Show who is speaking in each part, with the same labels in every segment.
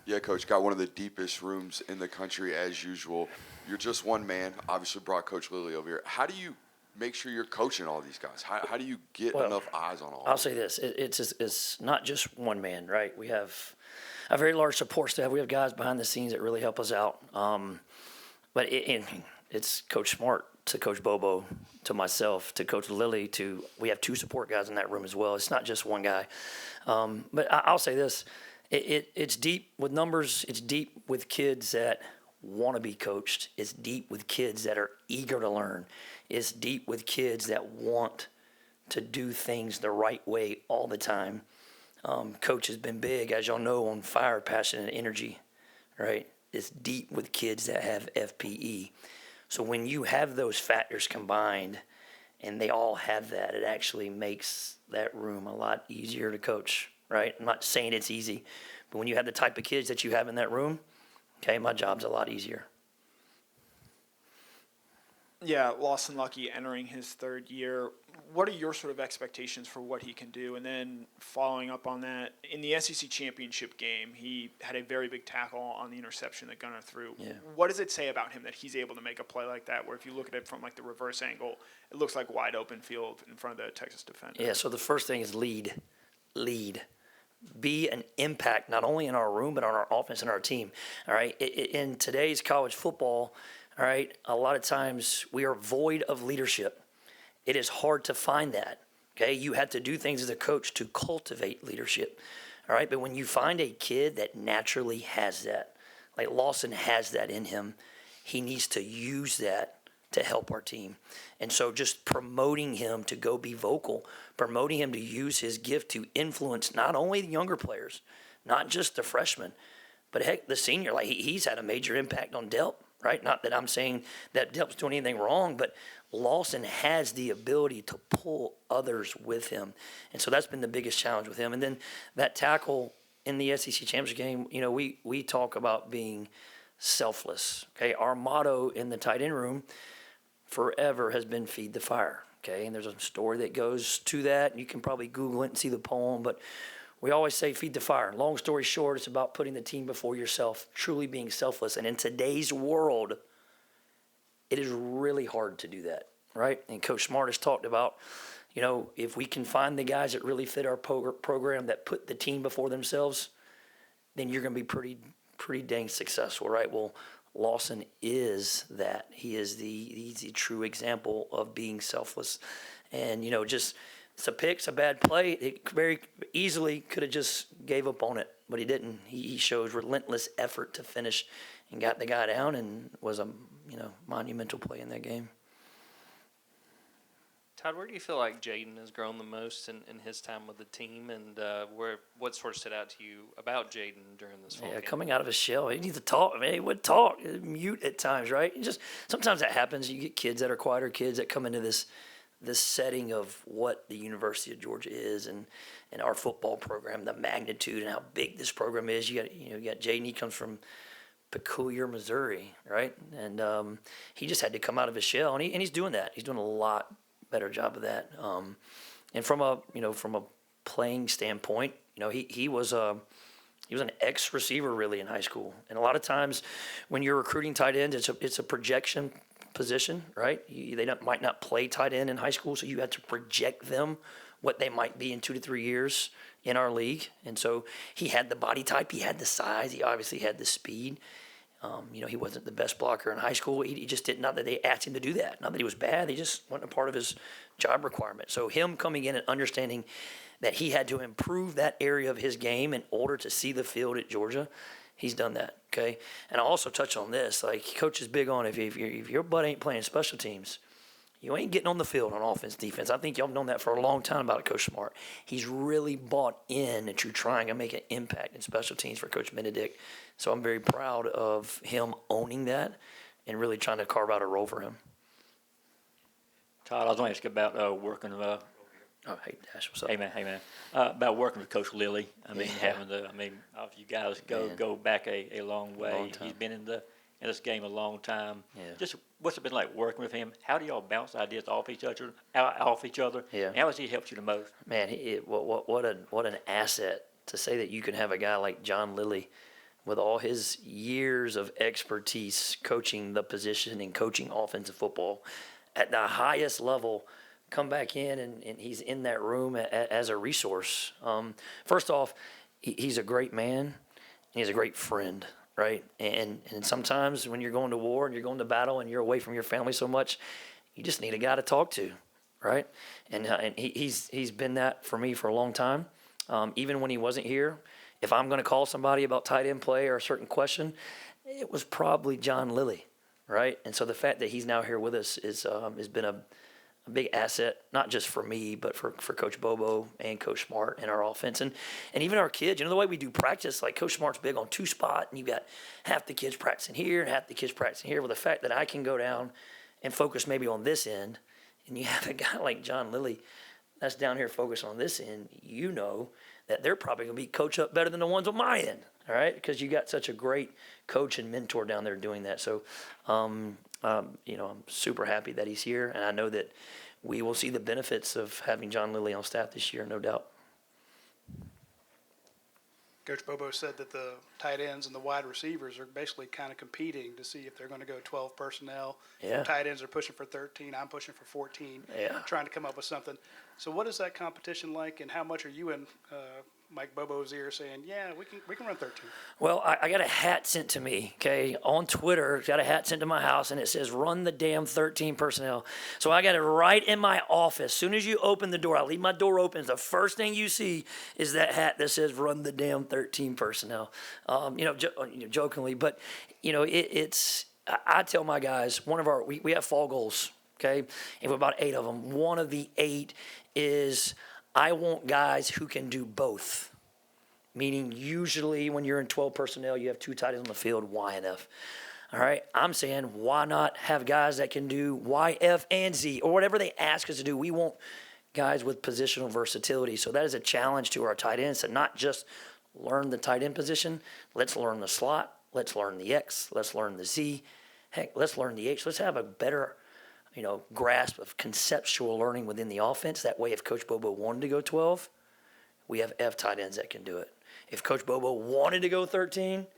Speaker 1: Yeah, Coach, got one of the deepest rooms in the country as usual. You're just one man. Obviously, brought Coach Lilly over here. How do you make sure you're coaching all these guys? How do you get
Speaker 2: Well,
Speaker 1: enough eyes on all
Speaker 2: I'll
Speaker 1: of them?
Speaker 2: say this: it's not just one man, right? We have a very large support staff. We have guys behind the scenes that really help us out. But it's Coach Smart to Coach Bobo to myself to Coach Lilly to we have two support guys in that room as well. It's not just one guy. But I'll say this: it's deep with numbers. It's deep with kids that want to be coached. It's deep with kids that are eager to learn. It's deep with kids that want to do things the right way all the time. Coach has been big, as y'all know, on fire, passion, and energy, right? It's deep with kids that have FPE. So when you have those factors combined and they all have that, it actually makes that room a lot easier to coach, right? I'm not saying it's easy, but when you have the type of kids that you have in that room, okay, my job's a lot easier.
Speaker 3: Yeah, Lawson Lucky entering his third year. What are your sort of expectations for what he can do? And then following up on that, in the SEC championship game, he had a very big tackle on the interception that Gunnar threw.
Speaker 2: Yeah.
Speaker 3: What does it say about him that he's able to make a play like that, where if you look at it from like the reverse angle, it looks like wide open field in front of the Texas defender?
Speaker 2: Yeah, so the first thing is lead. Be an impact not only in our room but on our offense and our team. All right, in today's college football, all right, a lot of times we are void of leadership. It is hard to find that. Okay, you have to do things as a coach to cultivate leadership. All right, but when you find a kid that naturally has that, like Lawson has that in him, he needs to use that to help our team. And so just promoting him to go be vocal, promoting him to use his gift to influence not only the younger players, not just the freshmen, but heck, the senior, like he's had a major impact on Delp, right? Not that I'm saying that Delp's doing anything wrong, but Lawson has the ability to pull others with him. And so that's been the biggest challenge with him. And then that tackle in the SEC Championship game, you know, we talk about being selfless. Okay, our motto in the tight end room forever has been feed the fire. Okay, and there's a story that goes to that. You can probably Google it and see the poem, but we always say feed the fire. Long story short, it's about putting the team before yourself, truly being selfless. And in today's world, it is really hard to do that, right? And Coach Smart has talked about, you know, if we can find the guys that really fit our program that put the team before themselves, then you're going to be pretty dang successful, right? Well, Lawson is that. He's the true example of being selfless. And, you know, just it's a pick, it's a bad play. It very easily could have just gave up on it, but he didn't. He shows relentless effort to finish and got the guy down and was a, you know, monumental play in that game.
Speaker 4: Todd, where do you feel like Jaden has grown the most in his time with the team, and what sort of stood out to you about Jaden during this fall game?
Speaker 2: Coming out of his shell, he needs to talk. I mean, he would talk, mute at times, right? Just sometimes that happens. You get kids that are quieter, kids that come into this setting of what the University of Georgia is and our football program, the magnitude and how big this program is. You got Jaden. He comes from Peculiar, Missouri, right? And he just had to come out of his shell, and he's doing that. He's doing a lot better job of that. And from a playing standpoint, you know, he was an ex receiver really in high school. And a lot of times when you're recruiting tight ends, it's a projection position, right? They might not play tight end in high school, so you have to project them what they might be in 2 to 3 years in our league. And so he had the body type, he had the size, he obviously had the speed. You know, he wasn't the best blocker in high school. He just did, not that they asked him to do that. Not that he was bad. He just wasn't a part of his job requirement. So him coming in and understanding that he had to improve that area of his game in order to see the field at Georgia, he's done that, okay? And I'll also touch on this. Like, Coach is big on if your butt ain't playing special teams, you ain't getting on the field on offense, defense. I think y'all have known that for a long time about Coach Smart. He's really bought in to trying to make an impact in special teams for Coach Benedict. So I'm very proud of him owning that and really trying to carve out a role for him.
Speaker 5: Todd, I was going to ask you about working.
Speaker 2: Hey, Dash, what's up?
Speaker 5: Hey man. About working with Coach Lilly.
Speaker 2: Yeah.
Speaker 5: You guys go back a long way.
Speaker 2: Long time.
Speaker 5: He's been in this game a long time.
Speaker 2: Yeah.
Speaker 5: Just what's it been like working with him? How do y'all bounce ideas off each other?
Speaker 2: Yeah.
Speaker 5: And how has he helped you the most?
Speaker 2: Man, what an asset to say that you can have a guy like John Lilly with all his years of expertise coaching the position and coaching offensive football at the highest level, come back in and he's in that room as a resource. First off, he's a great man and he's a great friend, right? And sometimes when you're going to war and you're going to battle and you're away from your family so much, you just need a guy to talk to, right? And he's been that for me for a long time. Even when he wasn't here, if I'm going to call somebody about tight end play or a certain question, it was probably John Lilly, right? And so the fact that he's now here with us has been a big asset, not just for me, but for Coach Bobo and Coach Smart and our offense. And even our kids, the way we do practice, like Coach Smart's big on two-spot, and you got half the kids practicing here and half the kids practicing here. Well, the fact that I can go down and focus maybe on this end, and you have a guy like John Lilly that's down here focused on this end, that they're probably going to be coached up better than the ones on my end, all right? Because you got such a great coach and mentor down there doing that. So, I'm super happy that he's here, and I know that we will see the benefits of having John Lilly on staff this year, no doubt.
Speaker 6: Coach Bobo said that the tight ends and the wide receivers are basically kind of competing to see if they're going to go 12 personnel.
Speaker 2: Yeah.
Speaker 6: Tight ends are pushing for 13. I'm pushing for 14.
Speaker 2: Yeah.
Speaker 6: Trying to come up with something. So what is that competition like, and how much are you in Mike Bobo's ear saying, yeah, we can run 13?
Speaker 2: Well, I got a hat sent to me, okay, on Twitter. Got a hat sent to my house, and it says, run the damn 13 personnel. So I got it right in my office. As soon as you open the door, I leave my door open. The first thing you see is that hat that says, run the damn 13 personnel. Jokingly. But, it's I tell my guys, we have fall goals, okay, and we have about 8 of them. One of the 8 is I want guys who can do both. Meaning usually when you're in 12 personnel, you have 2 tight ends on the field, Y and F. All right, I'm saying why not have guys that can do Y, F, and Z, or whatever they ask us to do. We want guys with positional versatility. So that is a challenge to our tight ends to not just learn the tight end position. Let's learn the slot. Let's learn the X. Let's learn the Z. Heck, let's learn the H. Let's have a better grasp of conceptual learning within the offense. That way, if Coach Bobo wanted to go 12, we have F tight ends that can do it. If Coach Bobo wanted to go 13,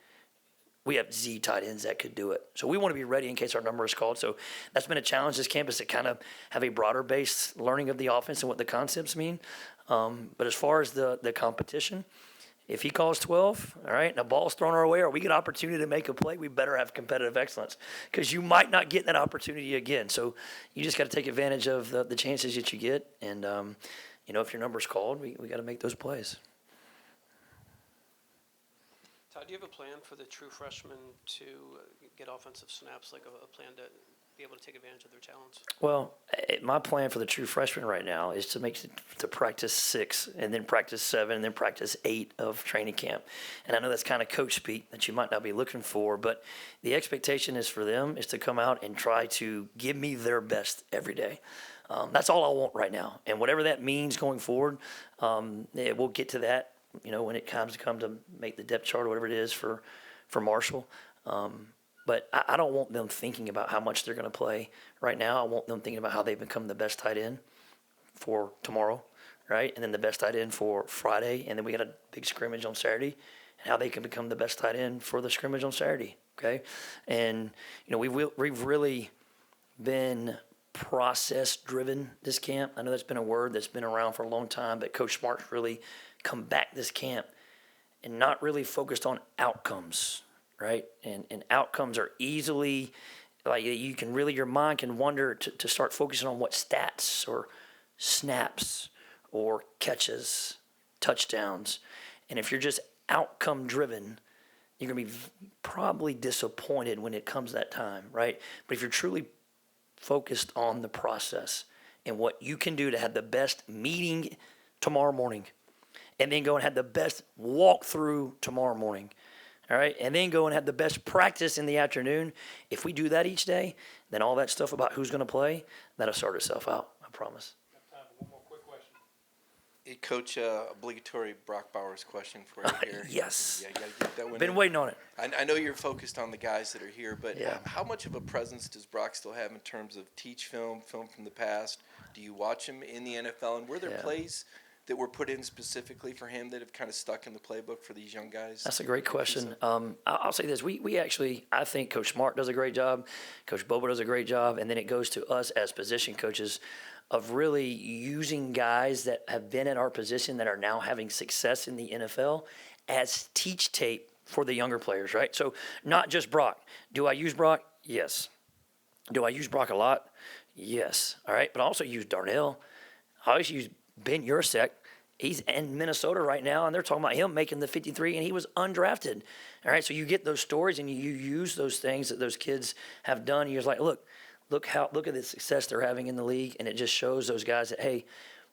Speaker 2: we have Z tight ends that could do it. So we want to be ready in case our number is called. So that's been a challenge this campus to kind of have a broader based learning of the offense and what the concepts mean. But as far as the competition, if he calls 12, all right, and the ball's thrown our way or we get an opportunity to make a play, we better have competitive excellence because you might not get that opportunity again. So you just got to take advantage of the chances that you get. And, if your number's called, we got to make those plays.
Speaker 7: Todd, do you have a plan for the true freshmen to get offensive snaps, like a plan to be able to take advantage of their talents?
Speaker 2: Well, my plan for the true freshman right now is to practice 6 and then practice 7 and then practice 8 of training camp. And I know that's kind of coach speak that you might not be looking for, but the expectation is for them is to come out and try to give me their best every day. That's all I want right now. And whatever that means going forward, we'll get to that, when it comes to make the depth chart or whatever it is for Marshall. But I don't want them thinking about how much they're going to play right now. I want them thinking about how they become the best tight end for tomorrow, right? And then the best tight end for Friday. And then we got a big scrimmage on Saturday. And how they can become the best tight end for the scrimmage on Saturday, okay? And, we've really been process-driven this camp. I know that's been a word that's been around for a long time, but Coach Smart's really come back this camp and not really focused on outcomes, right? And outcomes are easily, you can really, your mind can wander to start focusing on what stats or snaps or catches, touchdowns. And if you're just outcome driven, you're going to be probably disappointed when it comes that time, right? But if you're truly focused on the process and what you can do to have the best meeting tomorrow morning, and then go and have the best walkthrough tomorrow morning, all right? And then go and have the best practice in the afternoon. If we do that each day, then all that stuff about who's going to play, that'll sort itself out, I promise.
Speaker 6: One more quick question.
Speaker 8: Hey, Coach, obligatory Brock Bowers question for you here.
Speaker 2: Yes.
Speaker 8: Yeah, you got to get that one
Speaker 2: Been
Speaker 8: in.
Speaker 2: waiting on it.
Speaker 8: I know you're focused on the guys that are here, but
Speaker 2: Yeah.
Speaker 8: how much of a presence does Brock still have in terms of teach film from the past? Do you watch him in the NFL? And were there
Speaker 2: Yeah.
Speaker 8: plays that were put in specifically for him that have kind of stuck in the playbook for these young guys?
Speaker 2: That's a great question. I'll say this. We actually, I think Coach Smart does a great job. Coach Bobo does a great job. And then it goes to us as position coaches of really using guys that have been in our position that are now having success in the NFL as teach tape for the younger players, right? So not just Brock. Do I use Brock? Yes. Do I use Brock a lot? Yes. All right. But I also use Darnell. I always use Ben Yursek. He's in Minnesota right now, and they're talking about him making the 53, and he was undrafted. All right. So you get those stories, and you use those things that those kids have done. And you're just like, look at the success they're having in the league, and it just shows those guys that, hey,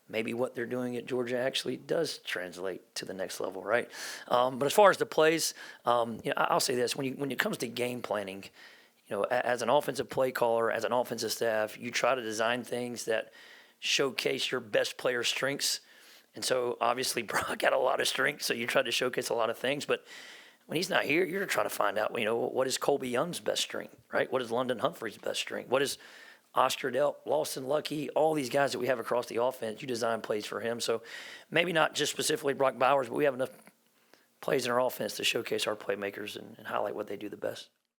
Speaker 2: maybe what they're doing at Georgia actually does translate to the next level, right? But as far as the plays, I'll say this: when it comes to game planning, as an offensive play caller, as an offensive staff, you try to design things that showcase your best player's strengths. And so obviously Brock had a lot of strengths, so you try to showcase a lot of things. But when he's not here, you're trying to find out, what is Colby Young's best strength, right? What is London Humphrey's best strength? What is Oscar Delp, Lawson Lucky, all these guys that we have across the offense, you design plays for him. So maybe not just specifically Brock Bowers, but we have enough plays in our offense to showcase our playmakers and highlight what they do the best.